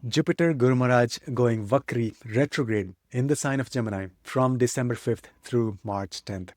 Jupiter Guru Maharaj going Vakri, retrograde in the sign of Gemini from December 5th through March 10th.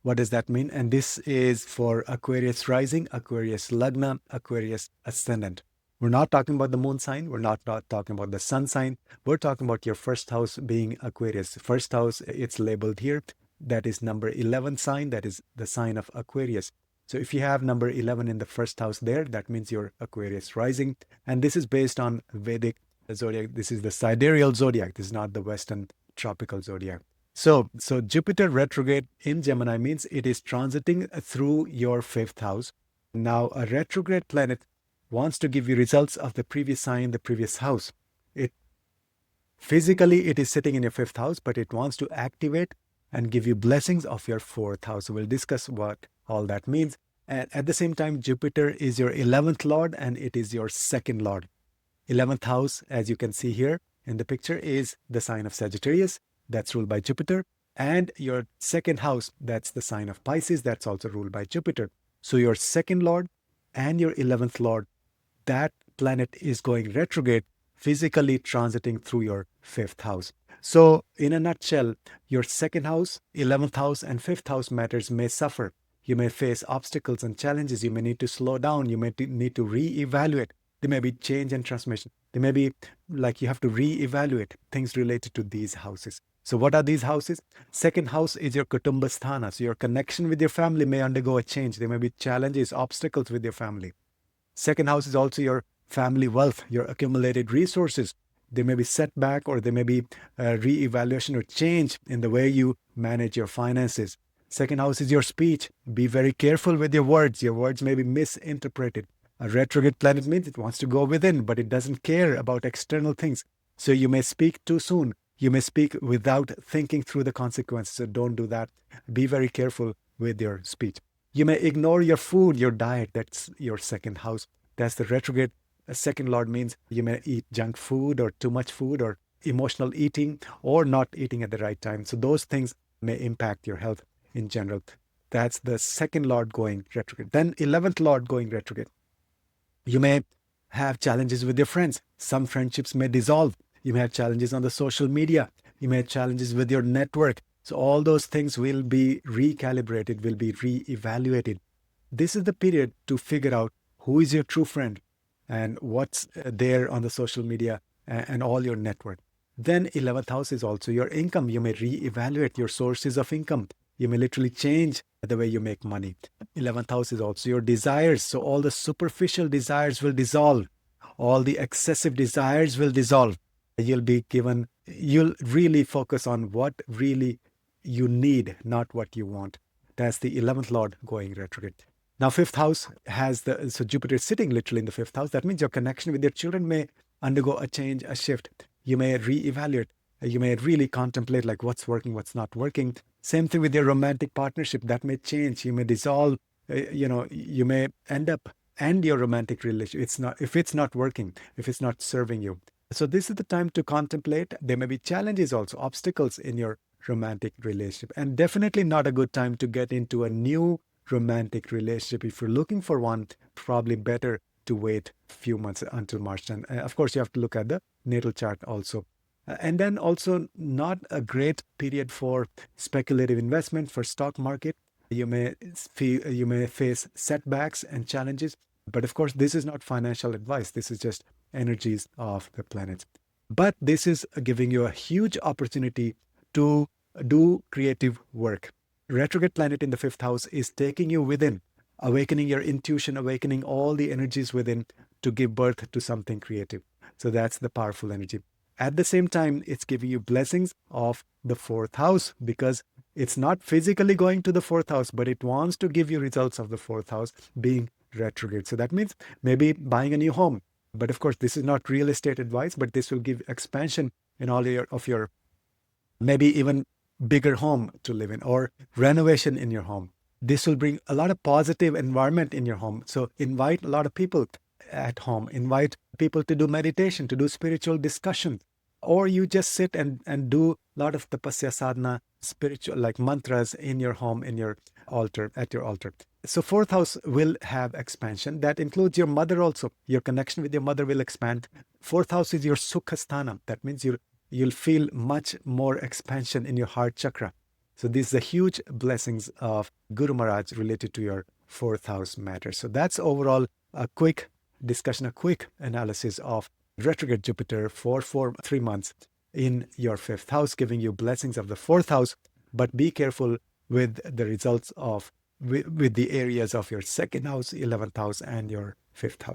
What does that mean? And this is for Aquarius rising, Aquarius Lagna, Aquarius ascendant. We're not talking about the moon sign. We're not talking about the sun sign. We're talking about your first house being Aquarius. First house, it's labeled here. That is number 11 sign. That is the sign of Aquarius. So if you have number 11 in the first house there, that means you're Aquarius rising. And this is based on Vedic zodiac. This is the sidereal zodiac. This is not the Western tropical zodiac. So Jupiter retrograde in Gemini means it is transiting through your fifth house. Now, a retrograde planet wants to give you results of the previous sign, the previous house. Physically, it is sitting in your fifth house, but it wants to activate and give you blessings of your fourth house. So we'll discuss what all that means. And at the same time, Jupiter is your 11th lord and it is your second lord. 11th house, as you can see here in the picture, is the sign of Sagittarius. That's ruled by Jupiter. And your second house, that's the sign of Pisces. That's also ruled by Jupiter. So your second lord and your 11th lord, that planet is going retrograde, physically transiting through your fifth house. So in a nutshell, your second house, 11th house, and fifth house matters may suffer. You may face obstacles and challenges. You may need to slow down. You may need to reevaluate. There may be change and transformation. There may be like you have to reevaluate things related to these houses. So what are these houses? Second house is your Kutumbasthana. So your connection with your family may undergo a change. There may be challenges, obstacles with your family. Second house is also your family wealth, your accumulated resources. There may be setback or there may be a re-evaluation or change in the way you manage your finances. Second house is your speech. Be very careful with your words. Your words may be misinterpreted. A retrograde planet means it wants to go within, but it doesn't care about external things. So you may speak too soon. You may speak without thinking through the consequences. So don't do that. Be very careful with your speech. You may ignore your food, your diet. That's your second house. That's the retrograde. A second lord means you may eat junk food or too much food or emotional eating or not eating at the right time. So those things may impact your health in general. That's the second lord going retrograde. Then 11th lord going retrograde. You may have challenges with your friends. Some friendships may dissolve. You may have challenges on the social media. You may have challenges with your network. So all those things will be recalibrated, will be re-evaluated. This is the period to figure out who is your true friend and what's there on the social media and all your network. Then 11th house is also your income. You may re-evaluate your sources of income. You may literally change the way you make money. 11th house is also your desires. So all the superficial desires will dissolve. All the excessive desires will dissolve. You'll really focus on what really you need, not what you want. That's the 11th lord going retrograde. Now, fifth house so Jupiter is sitting literally in the fifth house. That means your connection with your children may undergo a change, a shift. You may reevaluate. You may really contemplate like what's working, what's not working. Same thing with your romantic partnership. That may change. You may dissolve. You may end your romantic relationship. If it's not working, if it's not serving you. So this is the time to contemplate. There may be challenges also, obstacles in your romantic relationship. And definitely not a good time to get into a new romantic relationship. If you're looking for one, probably better to wait a few months until March 10. Of course, you have to look at the natal chart also. And then also not a great period for speculative investment, for stock market. You may face setbacks and challenges. But of course, this is not financial advice. This is just energies of the planets. But this is giving you a huge opportunity to do creative work. Retrograde planet in the fifth house is taking you within, awakening your intuition, awakening all the energies within to give birth to something creative. So that's the powerful energy. At the same time, it's giving you blessings of the fourth house because it's not physically going to the fourth house, but it wants to give you results of the fourth house being retrograde. So that means maybe buying a new home. But of course, this is not real estate advice, but this will give expansion in all of your maybe even bigger home to live in or renovation in your home. This will bring a lot of positive environment in your home. So invite a lot of people at home. Invite people to do meditation, to do spiritual discussion. Or you just sit and do a lot of tapasya sadhana, spiritual like mantras in your home, in your altar, at your altar. So fourth house will have expansion. That includes your mother also. Your connection with your mother will expand. Fourth house is your sukhasthana. That means you'll feel much more expansion in your heart chakra. So these are the huge blessings of Guru Maharaj related to your fourth house matter. So that's overall a quick discussion, a quick analysis of retrograde Jupiter for 3 months in your fifth house, giving you blessings of the fourth house. But be careful with the results of with the areas of your second house, 11th house, and your fifth house.